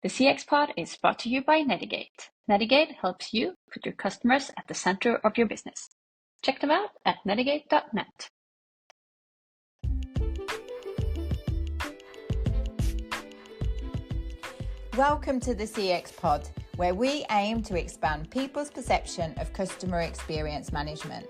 The CX Pod is brought to you by Netigate. Netigate helps you put your customers at the center of your business. Check them out at netigate.net. Welcome to the CX Pod, where we aim to expand people's perception of customer experience management.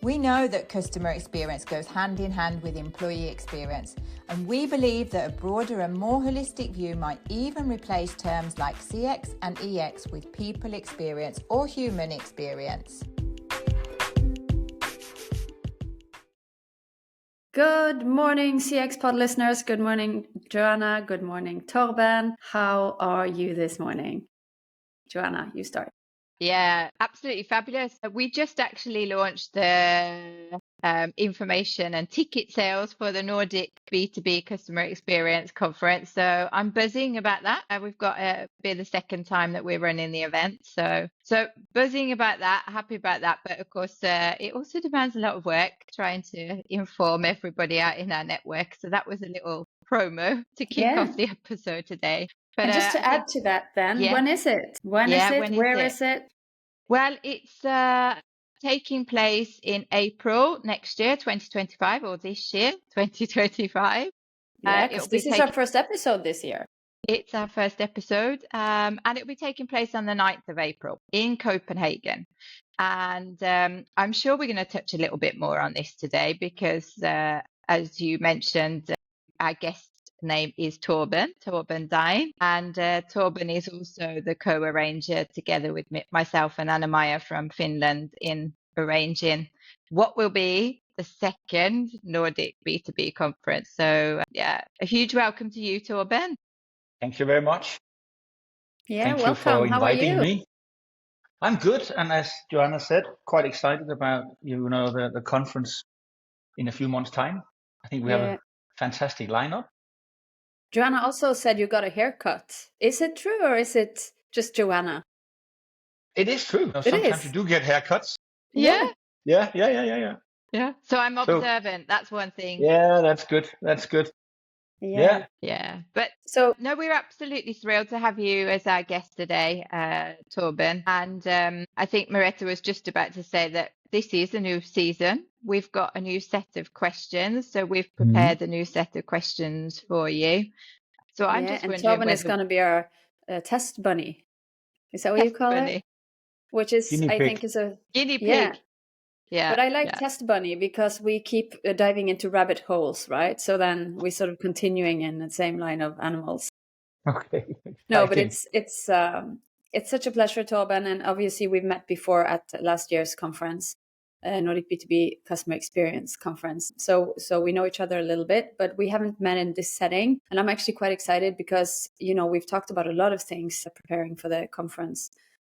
We know that customer experience goes hand in hand with employee experience, and we believe that a broader and more holistic view might even replace terms like CX and EX with people experience or human experience. Good morning, CX Pod listeners. Good morning, Joanna. Good morning, Torben. How are you this morning? Joanna, you start. Yeah, absolutely fabulous. We just actually launched the information and ticket sales for the Nordic B2B customer experience conference. So I'm buzzing about that. We've got be the second time that we're running the event. So buzzing about that, happy about that. But of course, it also demands a lot of work trying to inform everybody out in our network. So that was a little promo to kick off the episode today. But, and just to add to that then, when is it? Where is it? Well, it's taking place in April next year, 2025, or this year, 2025. Yeah, because this is our first episode this year. It's our first episode, and it'll be taking place on the 9th of April in Copenhagen. And I'm sure we're going to touch a little bit more on this today because, as you mentioned, our guest name is Torben Degn, and Torben is also the co-arranger together with myself and Anna-Maja from Finland in arranging what will be the second Nordic B2B conference. So yeah, a huge welcome to you, Torben. Thank you very much. Yeah, Thank welcome. you for inviting How are you? me. I'm good, and as Joanna said, quite excited about the conference in a few months' time. I think we have a fantastic lineup. Joanna also said you got a haircut. Is it true or is it just Joanna? It is true. Sometimes you do get haircuts. Yeah. Yeah. So I'm observant. That's one thing. Yeah, that's good. Yeah. But no, we're absolutely thrilled to have you as our guest today, Torben. And I think Merete was just about to say that this is a new season. We've got a new set of questions. So we've prepared a new set of questions for you. So I'm just wondering. And Torben is going to be our test bunny. Is that what you call it? Which is, guinea pig. I think, is a guinea pig. Yeah. But I like test bunny because we keep diving into rabbit holes, right? So then we sort of continuing in the same line of animals. Okay. No, but it's such a pleasure, Torben, and obviously we've met before at last year's conference, Nordic B2B Customer Experience Conference. So we know each other a little bit, but we haven't met in this setting. And I'm actually quite excited because, we've talked about a lot of things preparing for the conference.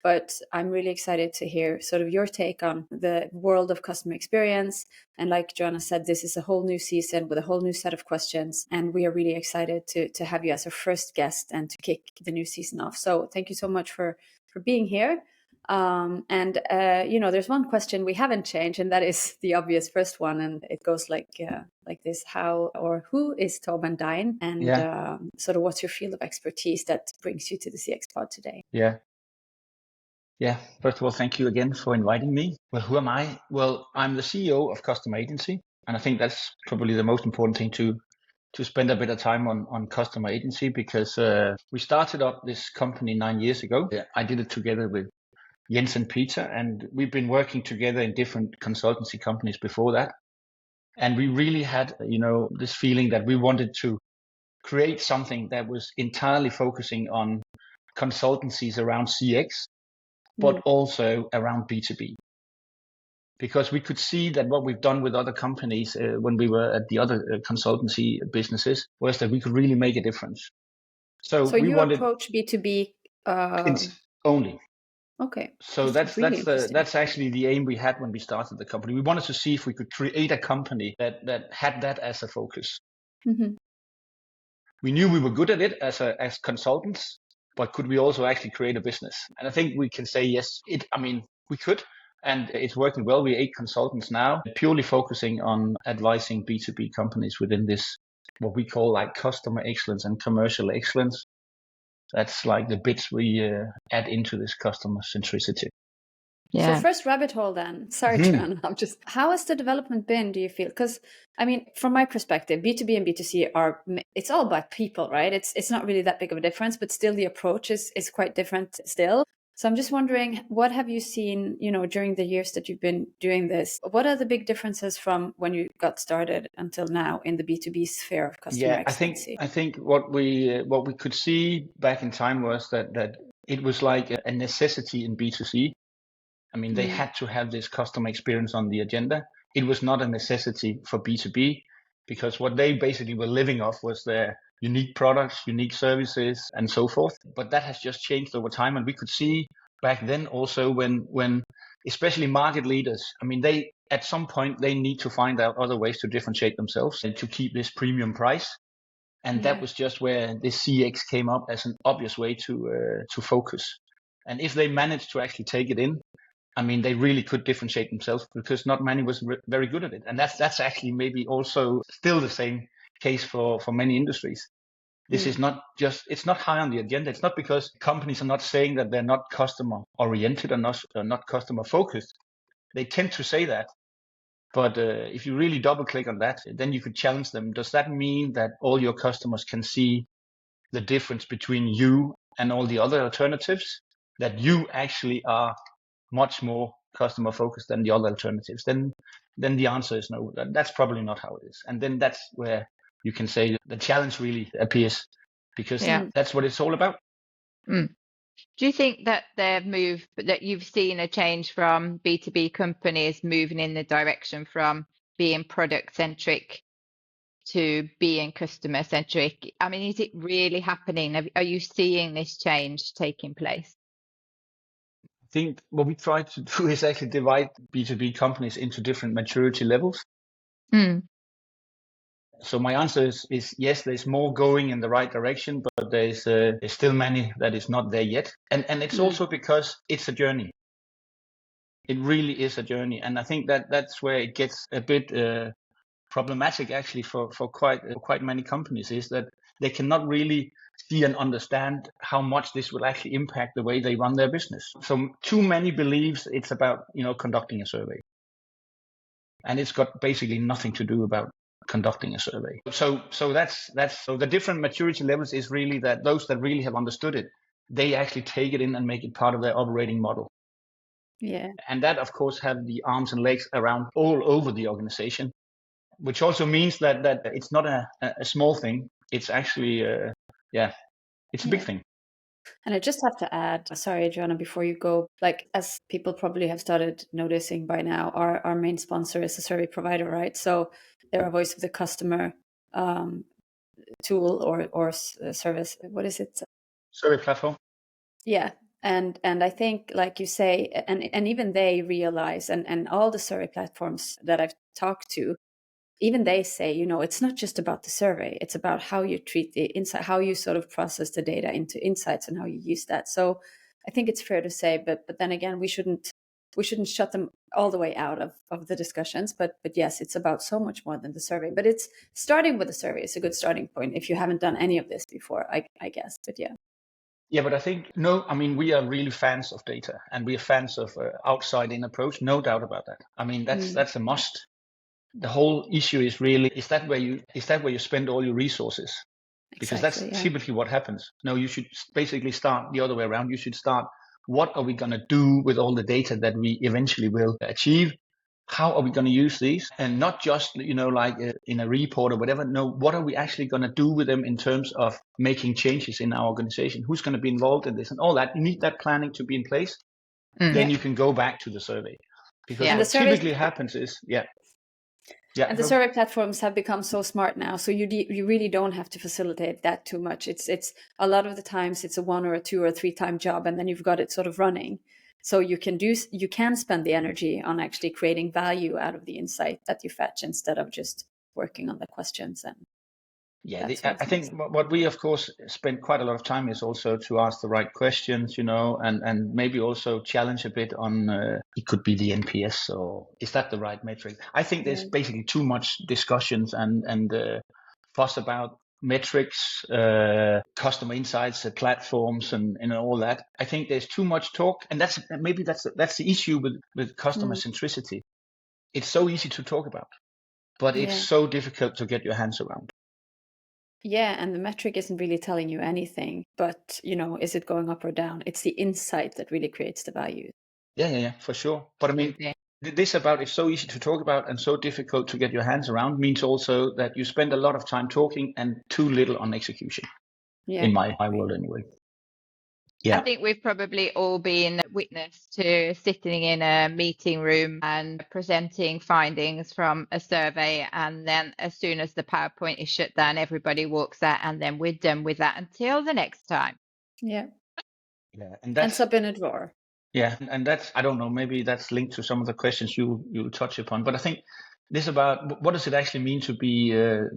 But I'm really excited to hear sort of your take on the world of customer experience. And like Joanna said, this is a whole new season with a whole new set of questions. And we are really excited to have you as our first guest and to kick the new season off. So thank you so much for being here. There's one question we haven't changed, and that is the obvious first one. And it goes like this: how or who is Torben Degn? And sort of what's your field of expertise that brings you to the CX Pod today? Yeah, first of all, thank you again for inviting me. Well, who am I? Well, I'm the CEO of Customer Agency, and I think that's probably the most important thing to spend a bit of time on Customer Agency because we started up this company 9 years ago. I did it together with Jens and Peter, and we've been working together in different consultancy companies before that. And we really had, this feeling that we wanted to create something that was entirely focusing on consultancies around CX, but also around B2B. Because we could see that what we've done with other companies when we were at the other consultancy businesses was that we could really make a difference. So you approach B2B only. Okay. So that's actually the aim we had when we started the company. We wanted to see if we could create a company that had that as a focus. Mm-hmm. We knew we were good at it as consultants, but could we also actually create a business? And I think we can say yes. We could, and it's working well. We're 8 consultants now, purely focusing on advising B2B companies within this, what we call like customer excellence and commercial excellence. That's like the bits we add into this customer centricity. Yeah. So first rabbit hole then. Sorry, Joanna. How has the development been, do you feel? Because I mean, from my perspective, B2B and B2C it's all about people, right? It's not really that big of a difference, but still the approach is quite different still. So I'm just wondering, what have you seen, during the years that you've been doing this? What are the big differences from when you got started until now in the B2B sphere of customer experience? I think what we could see back in time was that it was like a necessity in B2C. I mean, they had to have this customer experience on the agenda. It was not a necessity for B2B, because what they basically were living off was their unique products, unique services, and so forth. But that has just changed over time. And we could see back then also when especially market leaders, I mean, at some point, they need to find out other ways to differentiate themselves and to keep this premium price. And that was just where this CX came up as an obvious way to focus. And if they managed to actually take it in, I mean, they really could differentiate themselves, because not many was very good at it. And that's actually maybe also still the same case for many industries. This is not just, it's not high on the agenda. It's not because companies are not saying that they're not customer oriented or not customer focused. They tend to say that. But if you really double click on that, then you could challenge them. Does that mean that all your customers can see the difference between you and all the other alternatives? That you actually are much more customer focused than the other alternatives? Then the answer is no. That's probably not how it is. And then that's where you can say the challenge really appears, because that's what it's all about. Do you think that that you've seen a change from B2B companies moving in the direction from being product-centric to being customer-centric? I mean, is it really happening? Are you seeing this change taking place? I think what we try to do is actually divide B2B companies into different maturity levels. So my answer is yes, there's more going in the right direction, but there's still many that is not there yet. And it's also because it's a journey. It really is a journey. And I think that's where it gets a bit problematic actually for quite many companies, is that they cannot really see and understand how much this will actually impact the way they run their business. So too many believes it's about, conducting a survey. And it's got basically nothing to do about conducting a survey. So that's so the different maturity levels is really that those that really have understood it, they actually take it in and make it part of their operating model. Yeah. And that of course have the arms and legs around all over the organization, which also means that it's not a small thing. It's actually it's a big thing. And I just have to add, sorry, Joanna, before you go, like, as people probably have started noticing by now, our main sponsor is a survey provider, right? So they're a voice of the customer tool or service. What is it? Survey platform. Yeah. And I think, like you say, and even they realize, and all the survey platforms that I've talked to, even they say, it's not just about the survey. It's about how you treat the insight, how you sort of process the data into insights and how you use that. So I think it's fair to say, but then again, we shouldn't shut them all the way out of the discussions. But yes, it's about so much more than the survey. But it's starting with the survey. It's a good starting point if you haven't done any of this before, I guess. But yeah. Yeah, but I think, we are really fans of data, and we are fans of outside-in approach, no doubt about that. I mean, that's a must. The whole issue is really, is that where you spend all your resources? Because that's typically what happens. No, you should basically start the other way around. You should start, what are we going to do with all the data that we eventually will achieve? How are we going to use these? And not just, like in a report or whatever. No, what are we actually going to do with them in terms of making changes in our organization? Who's going to be involved in this and all that? You need that planning to be in place. Then you can go back to the survey. Because what typically happens is, and the survey platforms have become so smart now, so you really don't have to facilitate that too much. It's a lot of the times it's a 1 or a 2 or a 3 time job, and then you've got it sort of running. So you can spend the energy on actually creating value out of the insight that you fetch instead of just working on the questions. And I think what we of course spend quite a lot of time is also to ask the right questions, and maybe also challenge a bit on it could be the NPS, or is that the right metric? I think there's basically too much discussions and fuss about metrics, customer insights, platforms, and all that. I think there's too much talk, and that's the issue with customer centricity. It's so easy to talk about, but it's so difficult to get your hands around. Yeah, and the metric isn't really telling you anything, but is it going up or down? It's the insight that really creates the value. Yeah, for sure. But I mean, this about it's so easy to talk about and so difficult to get your hands around means also that you spend a lot of time talking and too little on execution. Yeah. In my world anyway. Yeah. I think we've probably all been witness to sitting in a meeting room and presenting findings from a survey, and then as soon as the PowerPoint is shut down, everybody walks out, and then we're done with that until the next time. Yeah. And ends up in a drawer. Yeah, and that's, I don't know, maybe that's linked to some of the questions you touch upon, but I think this about what does it actually mean to be a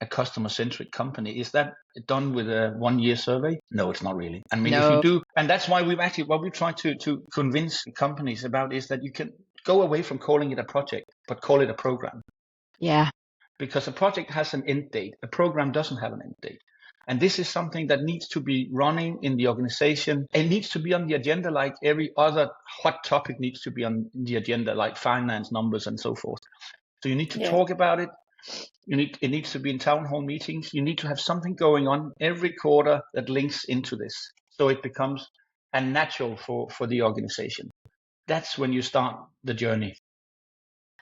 customer-centric company? Is that done with a 1-year survey? No, it's not really. I mean, if you do, and that's why what we try to convince companies about is that you can go away from calling it a project, but call it a program. Yeah. Because a project has an end date. A program doesn't have an end date. And this is something that needs to be running in the organization. It needs to be on the agenda like every other hot topic needs to be on the agenda, like finance, numbers, and so forth. So you need to talk about it. It needs to be in town hall meetings. You need to have something going on every quarter that links into this, so it becomes a natural for the organization. That's when you start the journey.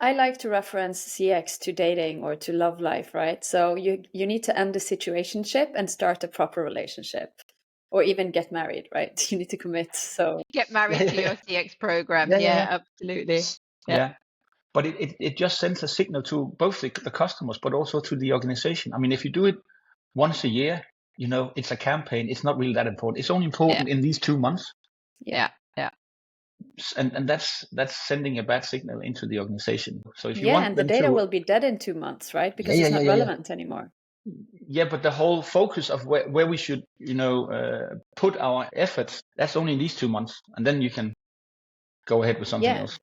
I like to reference CX to dating or to love life, right? So you need to end the situationship and start a proper relationship, or even get married, right? You need to commit. So get married to your CX program. Yeah, absolutely. Yeah. But it just sends a signal to both the customers, but also to the organization. I mean, if you do it once a year, it's a campaign. It's not really that important. It's only important in these 2 months. Yeah. And that's sending a bad signal into the organization. So if you and the data will be dead in 2 months, right? Because it's not relevant anymore. Yeah, but the whole focus of where we should, put our efforts, that's only in these 2 months, and then you can go ahead with something else.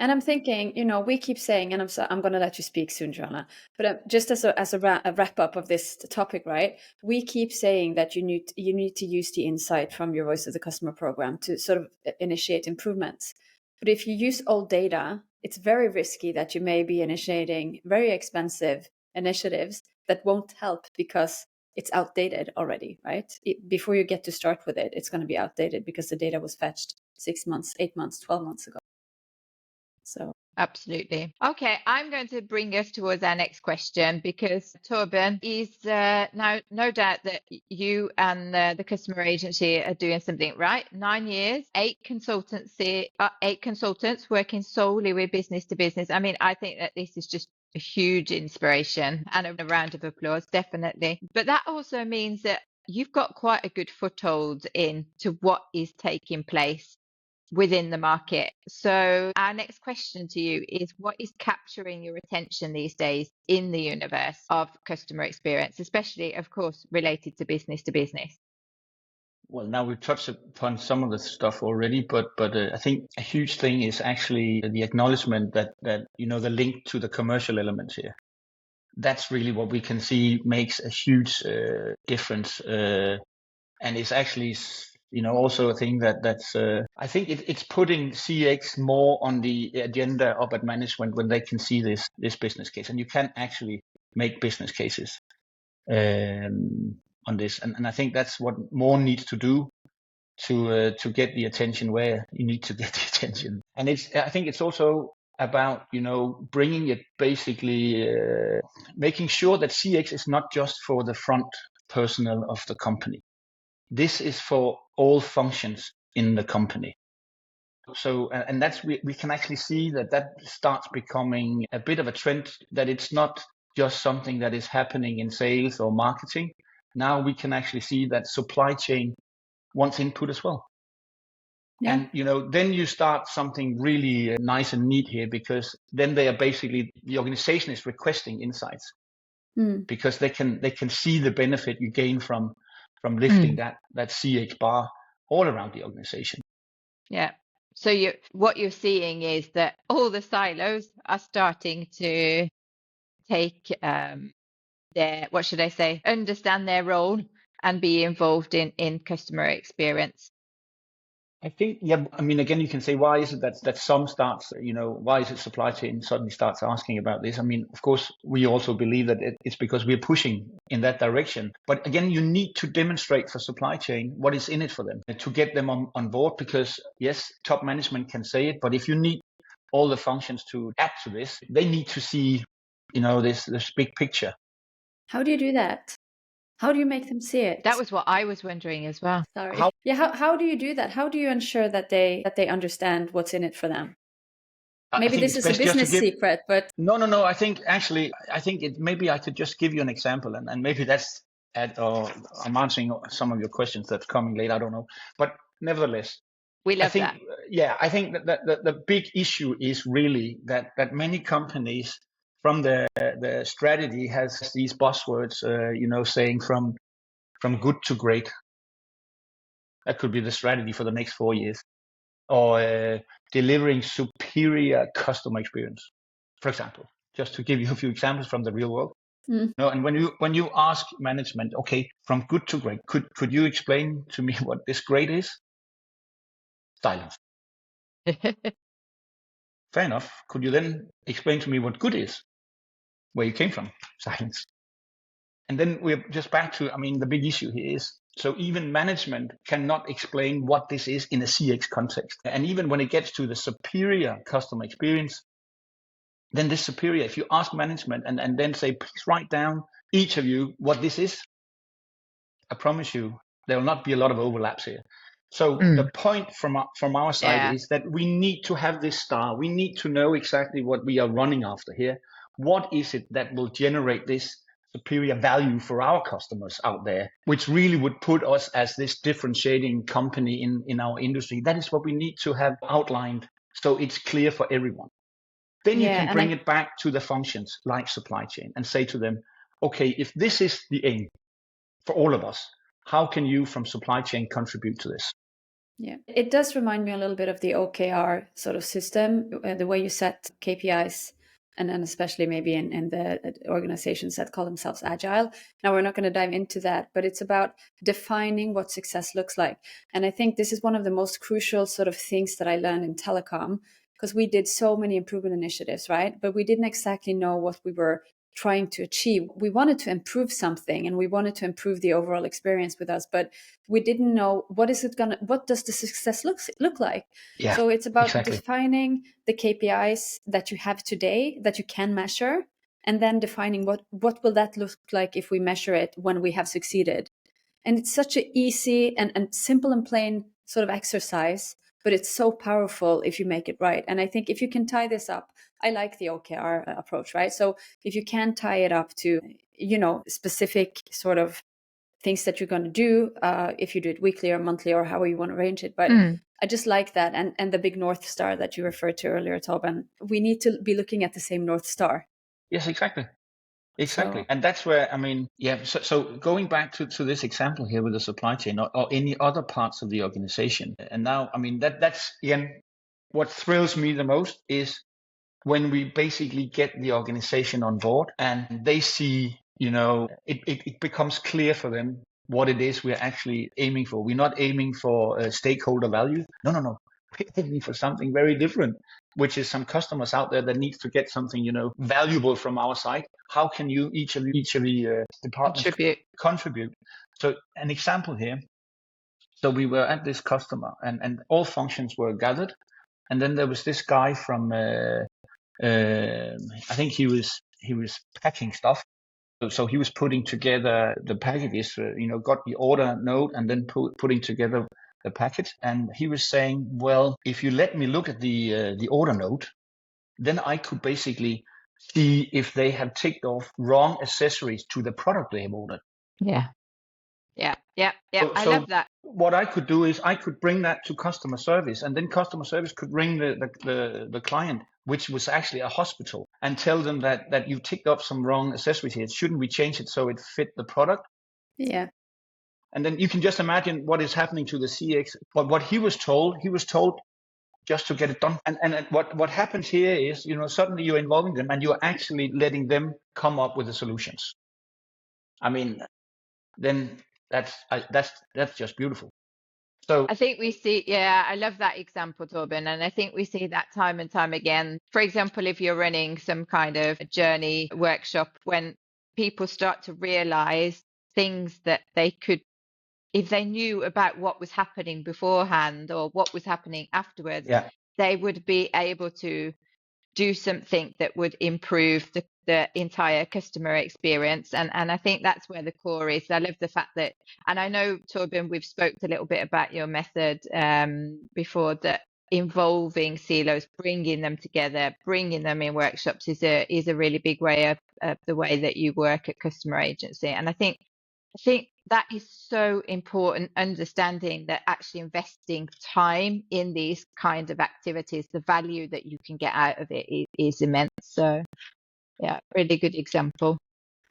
And I'm thinking, we keep saying, and I'm going to let you speak soon, Joanna, but just as a wrap up of this topic, right? We keep saying that you need to use the insight from your Voice of the Customer program to sort of initiate improvements. But if you use old data, it's very risky that you may be initiating very expensive initiatives that won't help because it's outdated already, right? Before you get to start with it, it's going to be outdated because the data was fetched 6 months, 8 months, 12 months ago. So absolutely. Okay, I'm going to bring us towards our next question, because Torben is now no doubt that you and the customer agency are doing something right. 9 years, 8 consultants working solely with business to business. I mean, I think that this is just a huge inspiration, and a round of applause, definitely. But that also means that you've got quite a good foothold into what is taking place within the market. So our next question to you is, what is capturing your attention these days in the universe of customer experience, especially, of course, related to business to business? Well, now we've touched upon some of the stuff already, but I think a huge thing is actually the acknowledgement that the link to the commercial elements here. That's really what we can see makes a huge difference, and it's actually also a thing that's I think it's putting CX more on the agenda up at management when they can see this business case, and you can actually make business cases on this, and I think that's what more needs to do to get the attention where you need to get the attention. And I think it's also about bringing it, basically making sure that CX is not just for the front personnel of the company. This is for all functions in the company. So, and that's we can actually see that starts becoming a bit of a trend, that it's not just something that is happening in sales or marketing. Now we can actually see that supply chain wants input as well. Yeah. And then you start something really nice and neat here, because then they are basically, the organization is requesting insights, because they can see the benefit you gain from lifting that CX bar all around the organization. Yeah. So what you're seeing is that all the silos are starting to take what should I say, understand their role and be involved in customer experience. I think, yeah, I mean, again, you can say, why is it that some starts, why is it supply chain suddenly starts asking about this? I mean, of course, we also believe that it's because we're pushing in that direction. But again, you need to demonstrate for supply chain what is in it for them to get them on board, because yes, top management can say it, but if you need all the functions to add to this, they need to see, this big picture. How do you do that? How do you make them see it? That was what I was wondering as well. Sorry. How do you do that? How do you ensure that they understand what's in it for them? Maybe this is a business secret, but no. I think maybe I could just give you an example, and maybe that's I'm answering some of your questions that's coming late. I don't know, but nevertheless, we love that. Yeah, I think that the big issue is really that many companies, from the strategy, has these buzzwords, saying from good to great. That could be the strategy for the next 4 years, or delivering superior customer experience, for example, just to give you a few examples from the real world. And when you ask management, okay, from good to great, could you explain to me what this great is? Silence. Fair enough. Could you then explain to me what good is? Where you came from? Silence. And then we're just back to, the big issue here is, so even management cannot explain what this is in a CX context. And even when it gets to the superior customer experience, then this superior, if you ask management and then say, please write down, each of you, what this is, I promise you, there will not be a lot of overlaps here. So the point from our side is that we need to have this star. We need to know exactly what we are running after here. What is it that will generate this superior value for our customers out there, which really would put us as this differentiating company in our industry? That is what we need to have outlined, so it's clear for everyone. Then you can bring it back to the functions like supply chain and say to them, okay, if this is the aim for all of us, how can you from supply chain contribute to this? Yeah, it does remind me a little bit of the OKR sort of system, the way you set KPIs, and then especially maybe in the organizations that call themselves agile. Now, we're not going to dive into that, but it's about defining what success looks like. And I think this is one of the most crucial sort of things that I learned in telecom, because we did so many improvement initiatives, right? But we didn't exactly know what we were trying to achieve. We wanted to improve something and we wanted to improve the overall experience with us, but we didn't know what does the success look like? Yeah, so it's about defining the KPIs that you have today that you can measure, and then defining what will that look like if we measure it when we have succeeded. And it's such an easy and simple and plain sort of exercise, but it's so powerful if you make it right. And I think if you can tie this up, I like the OKR approach, right? So if you can tie it up to, specific sort of things that you're going to do, if you do it weekly or monthly or however you want to arrange it. But I just like that. And the big North Star that you referred to earlier, Torben, we need to be looking at the same North Star. Yes, exactly. And that's where, so going back to this example here with the supply chain or any other parts of the organization. And now, that's, again, what thrills me the most is when we basically get the organization on board and they see, it becomes clear for them what it is we're actually aiming for. We're not aiming for stakeholder value. No. We're aiming for something very different, which is some customers out there that needs to get something, valuable from our side. How can you, each of the departments contribute? So an example here. So we were at this customer and all functions were gathered. And then there was this guy from, I think he was packing stuff. So he was putting together the packages, got the order note and then putting together the package. And he was saying, well, if you let me look at the order note, then I could basically see if they have ticked off wrong accessories to the product they have ordered. Yeah. I love that. What I could do is I could bring that to customer service, and then customer service could ring the client, which was actually a hospital, and tell them that you ticked off some wrong accessories here. Shouldn't we change it so it fit the product? Yeah. And then you can just imagine what is happening to the CX. But what he was told just to get it done. And what happens here is, suddenly you're involving them and you're actually letting them come up with the solutions. I mean, then that's just beautiful. So I think we see, yeah, I love that example, Torben. And I think we see that time and time again. For example, if you're running some kind of journey workshop, when people start to realize things that they could, if they knew about what was happening beforehand or what was happening afterwards, yeah, they would be able to do something that would improve the entire customer experience. And I think that's where the core is. I love the fact that, and I know, Torben, we've spoke a little bit about your method before, that involving silos, bringing them together, bringing them in workshops is a really big way of the way that you work at Customer Agency. And I think that is so important, understanding that actually investing time in these kind of activities, the value that you can get out of it is immense. So yeah, really good example.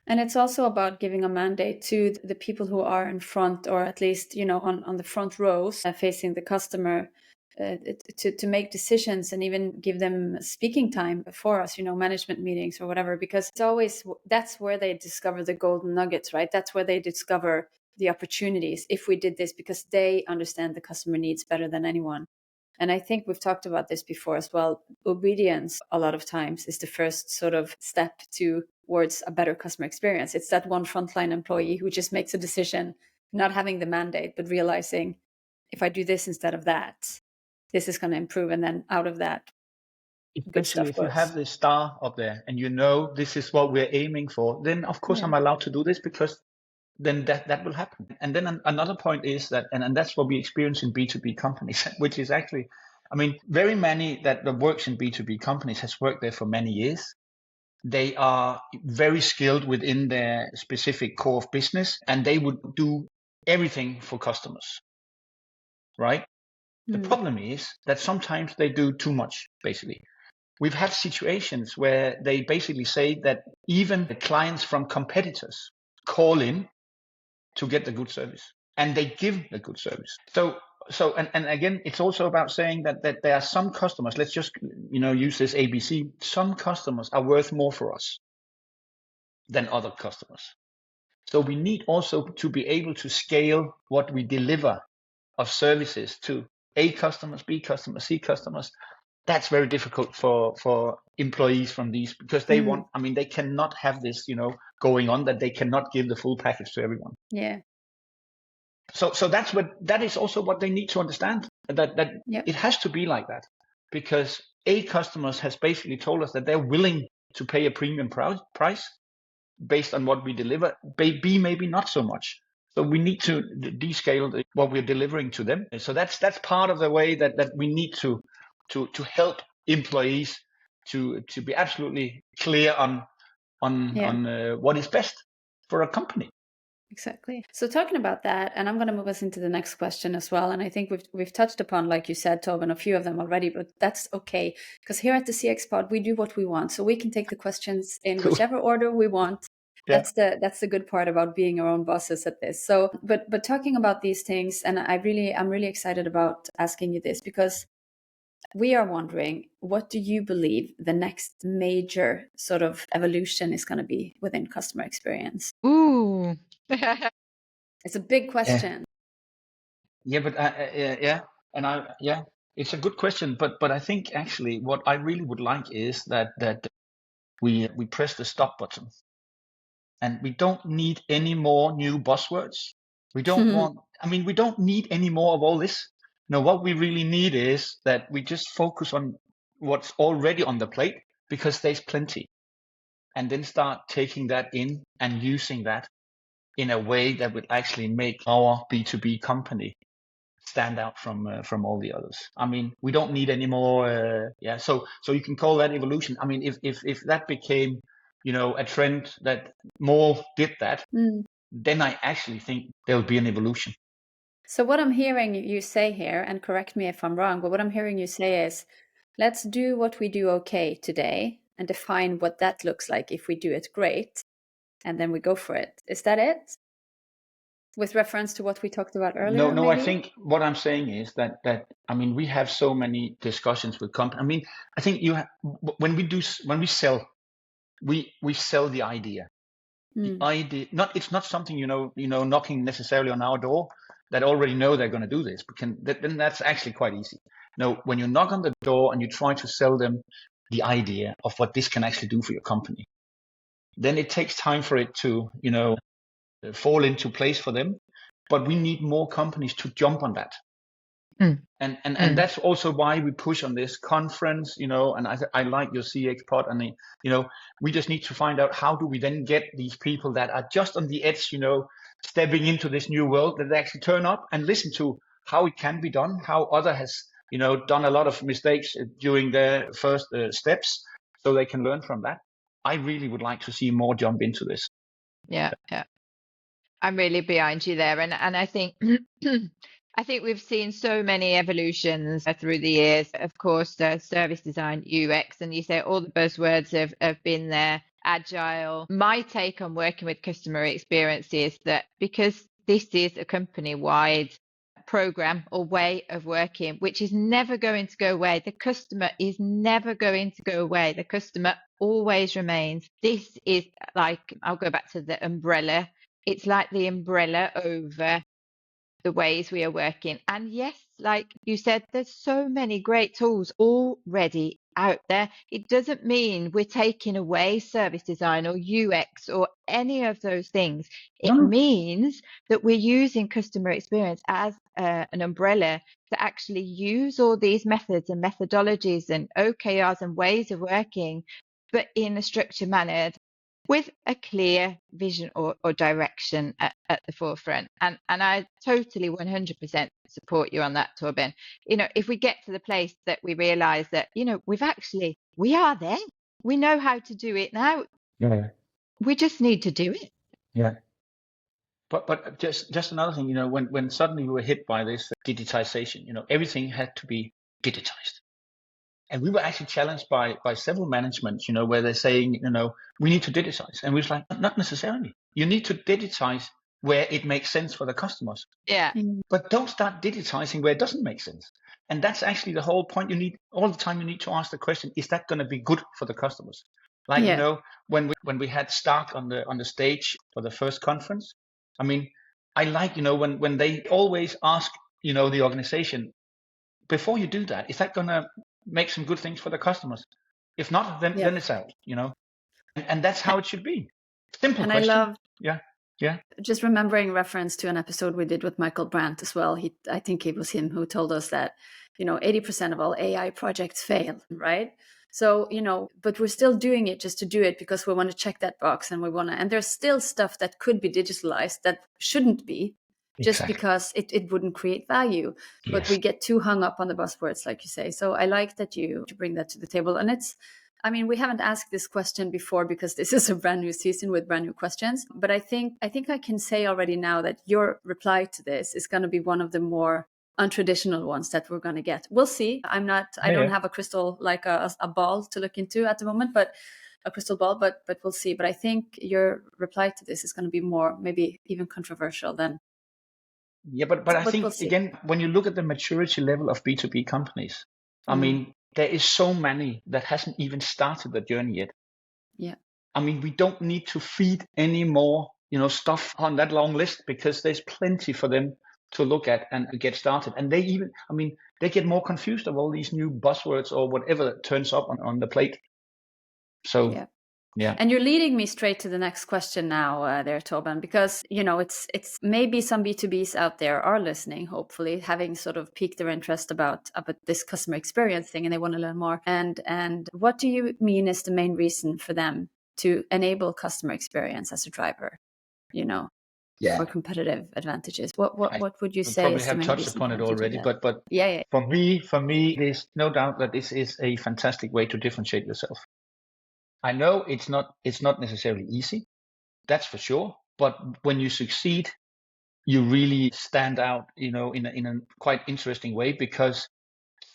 And it's also about giving a mandate to the people who are in front, or at least, on the front rows facing the customer, to make decisions and even give them speaking time for us, management meetings or whatever, because it's always, that's where they discover the golden nuggets, right? That's where they discover the opportunities if we did this, because they understand the customer needs better than anyone. And I think we've talked about this before as well. Obedience, a lot of times, is the first sort of step towards a better customer experience. It's that one frontline employee who just makes a decision, not having the mandate, but realizing, if I do this instead of that, this is going to improve. And then out of that, good stuff especially if you goes. have this star up there and this is what we're aiming for, then of course I'm allowed to do this, because then that will happen. And then another point is that, and that's what we experience in B2B companies, which is actually, I mean, very many that works in B2B companies has worked there for many years. They are very skilled within their specific core of business, and they would do everything for customers, right? The problem is that sometimes they do too much, basically. We've had situations where they basically say that even the clients from competitors call in to get the good service, and they give the good service. So and again, it's also about saying that there are some customers, let's just use this ABC, some customers are worth more for us than other customers. So we need also to be able to scale what we deliver of services to A customers, B customers, C customers. That's very difficult for employees from these, because they they cannot have this, going on, that they cannot give the full package to everyone. Yeah. So that is also what they need to understand, that it has to be like that, because A customers has basically told us that they're willing to pay a premium price based on what we deliver. B maybe not so much. So we need to descale what we're delivering to them. So that's part of the way that we need to help employees to be absolutely clear on what is best for a company. Exactly. So talking about that, and I'm going to move us into the next question as well. And I think we've touched upon, like you said, Torben, a few of them already, but that's okay, because here at the CX Pod, we do what we want. So we can take the questions in whichever order we want. Yeah. That's the good part about being our own bosses at this. So, but talking about these things, and I'm really excited about asking you this, because we are wondering, what do you believe the next major sort of evolution is going to be within customer experience? Ooh. It's a big question. Yeah, but it's a good question. But I think actually what I really would like is that we press the stop button, and we don't need any more new buzzwords. We don't want. I mean, we don't need any more of all this. No, what we really need is that we just focus on what's already on the plate, because there's plenty, and then start taking that in and using that in a way that would actually make our B2B company stand out from all the others. I mean, we don't need any more. So you can call that evolution. I mean, if that became, a trend that more did that, then I actually think there will be an evolution. So what I'm hearing you say here, and correct me if I'm wrong, but what I'm hearing you say is, let's do what we do okay today and define what that looks like if we do it great, and then we go for it. Is that it? With reference to what we talked about earlier? No, maybe? I think what I'm saying is that I mean, we have so many discussions with companies. I mean, I think when we sell, we sell the idea. the idea, it's not something, knocking necessarily on our door that already know they're going to do this. Then that's actually quite easy. When you knock on the door and you try to sell them the idea of what this can actually do for your company, then it takes time for it to, fall into place for them. But we need more companies to jump on that. And that's also why we push on this conference, and I like your CX pod, and we just need to find out how do we then get these people that are just on the edge, stepping into this new world, that they actually turn up and listen to how it can be done, how other has, done a lot of mistakes during their first steps, so they can learn from that. I really would like to see more jump into this. Yeah. I'm really behind you there, and I think I think we've seen so many evolutions through the years. Of course, service design, UX, and you say all the buzzwords have been there. Agile. My take on working with customer experience is that because this is a company-wide program or way of working, which is never going to go away. The customer is never going to go away. The customer always remains. This is like, I'll go back to the umbrella. It's like the umbrella over the ways we are working. And yes, like you said, there's so many great tools already out there. It doesn't mean we're taking away service design or UX or any of those things. It means that we're using customer experience as an umbrella to actually use all these methods and methodologies and OKRs and ways of working, but in a structured manner, with a clear vision or direction at the forefront. And I totally 100% support you on that, Torben. If we get to the place that we realize that, we are there. We know how to do it now. Yeah. We just need to do it. Yeah. But just another thing, when suddenly we were hit by this digitization, everything had to be digitized. And we were actually challenged by several managements, where they're saying, we need to digitize. And we was like, not necessarily. You need to digitize where it makes sense for the customers. Yeah. But don't start digitizing where it doesn't make sense. And that's actually the whole point. You need to ask the question, is that going to be good for the customers? Like, when we had Stark on the stage for the first conference, I mean, I like, when they always ask, the organization, before you do that, is that going to make some good things for the customers? If not, then it's out, and that's how it should be. Simple and question. I love just remembering reference to an episode we did with Michael Brandt as well. I think it was him who told us that 80% of all AI projects fail, right? So but we're still doing it just to do it because we want to check that box, and and there's still stuff that could be digitalized that shouldn't be, just because it wouldn't create value. But we get too hung up on the buzzwords, like you say. So I like that you bring that to the table. And we haven't asked this question before because this is a brand new season with brand new questions. But I think I can say already now that your reply to this is going to be one of the more untraditional ones that we're going to get. We'll see. I don't have a crystal, like a ball to look into at the moment, but a crystal ball, but we'll see. But I think your reply to this is going to be more, maybe even controversial than. Yeah, but I think, again, when you look at the maturity level of B2B companies, I mean, there is so many that hasn't even started the journey yet. Yeah. I mean, we don't need to feed any more, stuff on that long list, because there's plenty for them to look at and get started. And they get more confused of all these new buzzwords or whatever that turns up on the plate. So, yeah. And you're leading me straight to the next question now, there, Torben, because it's maybe some B2Bs out there are listening, hopefully, having sort of piqued their interest about this customer experience thing, and they want to learn more. And what do you mean is the main reason for them to enable customer experience as a driver? For competitive advantages. What would you say? Probably have touched upon it already, but for me, there's no doubt that this is a fantastic way to differentiate yourself. I know it's not necessarily easy, that's for sure. But when you succeed, you really stand out, in a quite interesting way, because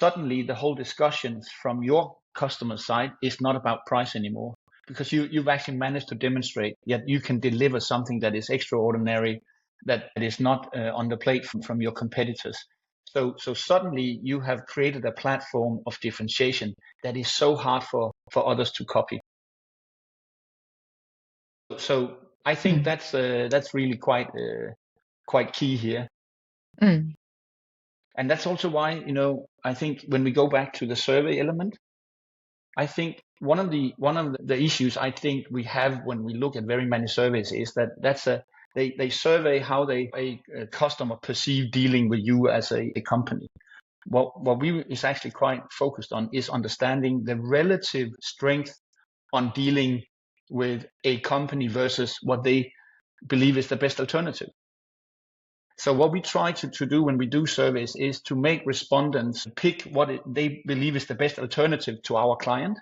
suddenly the whole discussions from your customer side is not about price anymore, because you've actually managed to demonstrate that you can deliver something that is extraordinary, that is not on the plate from your competitors. So suddenly you have created a platform of differentiation that is so hard for others to copy. So I think that's really quite key here. Mm. And that's also why, I think when we go back to the survey element, I think one of the issues I think we have when we look at very many surveys is that they survey how a customer perceive dealing with you as a company. What we is actually quite focused on is understanding the relative strength on dealing with a company versus what they believe is the best alternative. So what we try to do when we do surveys is to make respondents pick what they believe is the best alternative to our client,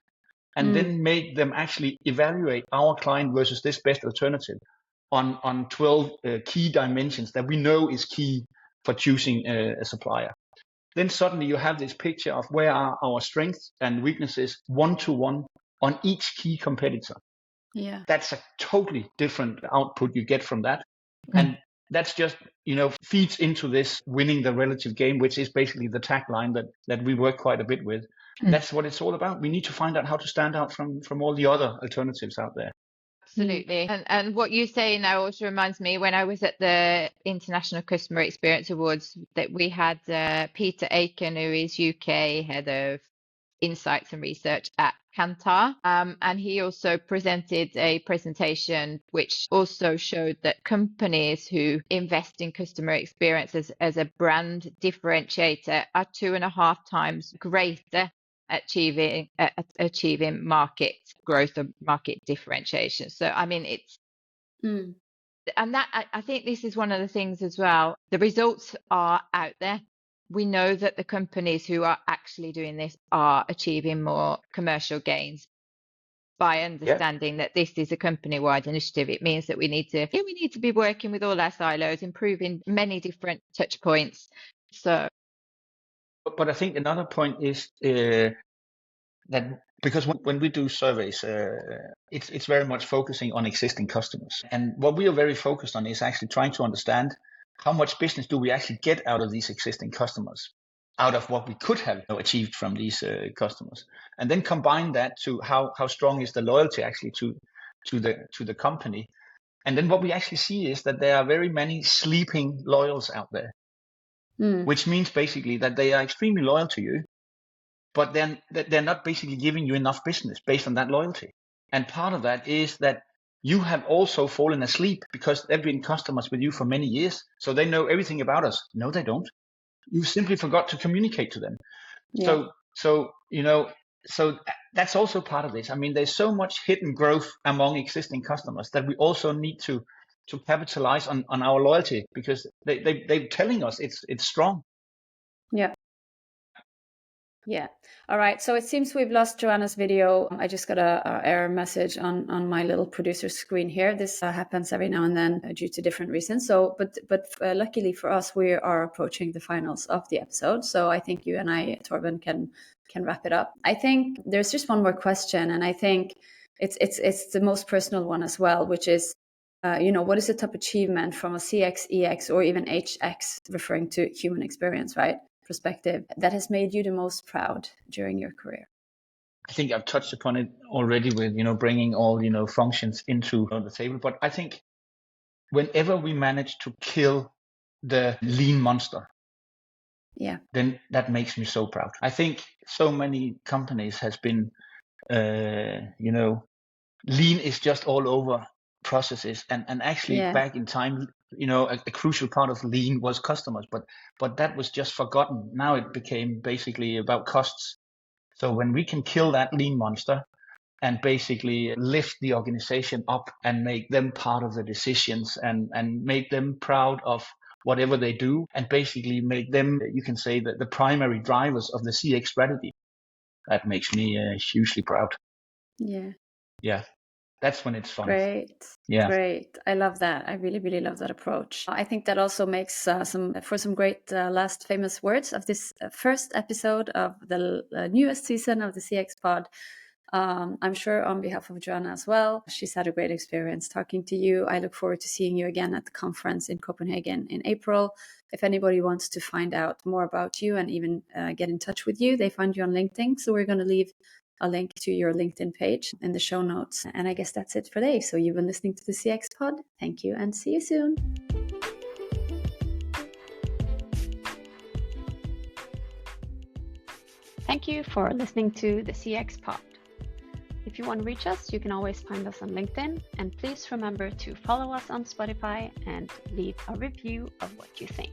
and then make them actually evaluate our client versus this best alternative on 12 key dimensions that we know is key for choosing a supplier. Then suddenly you have this picture of where are our strengths and weaknesses one-to-one on each key competitor. Yeah. That's a totally different output you get from that. And that's just, feeds into this winning the relative game, which is basically the tagline that we work quite a bit with. That's what it's all about. We need to find out how to stand out from all the other alternatives out there. Absolutely. And what you say now also reminds me when I was at the International Customer Experience Awards that we had Peter Aiken, who is UK head of insights and research at Kantar. And he also presented a presentation which also showed that companies who invest in customer experience as a brand differentiator are 2.5 times greater achieving market growth or market differentiation. So I mean it's and that I think this is one of the things as well. The results are out there. We know that the companies who are actually doing this are achieving more commercial gains by understanding that this is a company-wide initiative. It means that we need to be working with all our silos, improving many different touch points. So But I think another point is that because when we do surveys, it's very much focusing on existing customers. And what we are very focused on is actually trying to understand how much business do we actually get out of these existing customers, out of what we could have achieved from these customers, and then combine that to how strong is the loyalty actually to the company. And then what we actually see is that there are very many sleeping loyals out there, which means basically that they are extremely loyal to you, but then they're not basically giving you enough business based on that loyalty. And part of that is that you have also fallen asleep because they've been customers with you for many years. So they know everything about us. No, they don't. You simply forgot to communicate to them. Yeah. So that's also part of this. I mean, there's so much hidden growth among existing customers that we also need to capitalize on our loyalty, because they're telling us it's strong. Yeah. Yeah. All right. So it seems we've lost Joanna's video. I just got a error message on my little producer screen here. This happens every now and then due to different reasons. So, but luckily for us, we are approaching the finals of the episode. So I think you and I, Torben, can wrap it up. I think there's just one more question, and I think it's the most personal one as well, which is, what is the top achievement from a CX, EX, or even HX, referring to human experience, right? Perspective that has made you the most proud during your career? I think I've touched upon it already with, bringing all, functions into the table. But I think whenever we manage to kill the lean monster, then that makes me so proud. I think so many companies has been, lean is just all over processes, and actually back in time, a crucial part of lean was customers, but that was just forgotten. Now it became basically about costs. So when we can kill that lean monster and basically lift the organization up and make them part of the decisions and make them proud of whatever they do, and basically make them, you can say, that the primary drivers of the CX strategy, that makes me hugely proud. Yeah. That's when it's fun. Great. Yeah. Great. I love that. I really, really love that approach. I think that also makes some great last famous words of this first episode of the newest season of the CX Pod. I'm sure on behalf of Joanna as well, she's had a great experience talking to you. I look forward to seeing you again at the conference in Copenhagen in April. If anybody wants to find out more about you and even get in touch with you, they find you on LinkedIn. So we're going to leave a link to your LinkedIn page in the show notes. And I guess that's it for today. So you've been listening to the CX Pod. Thank you and see you soon. Thank you for listening to the CX Pod. If you want to reach us, you can always find us on LinkedIn, and please remember to follow us on Spotify and leave a review of what you think.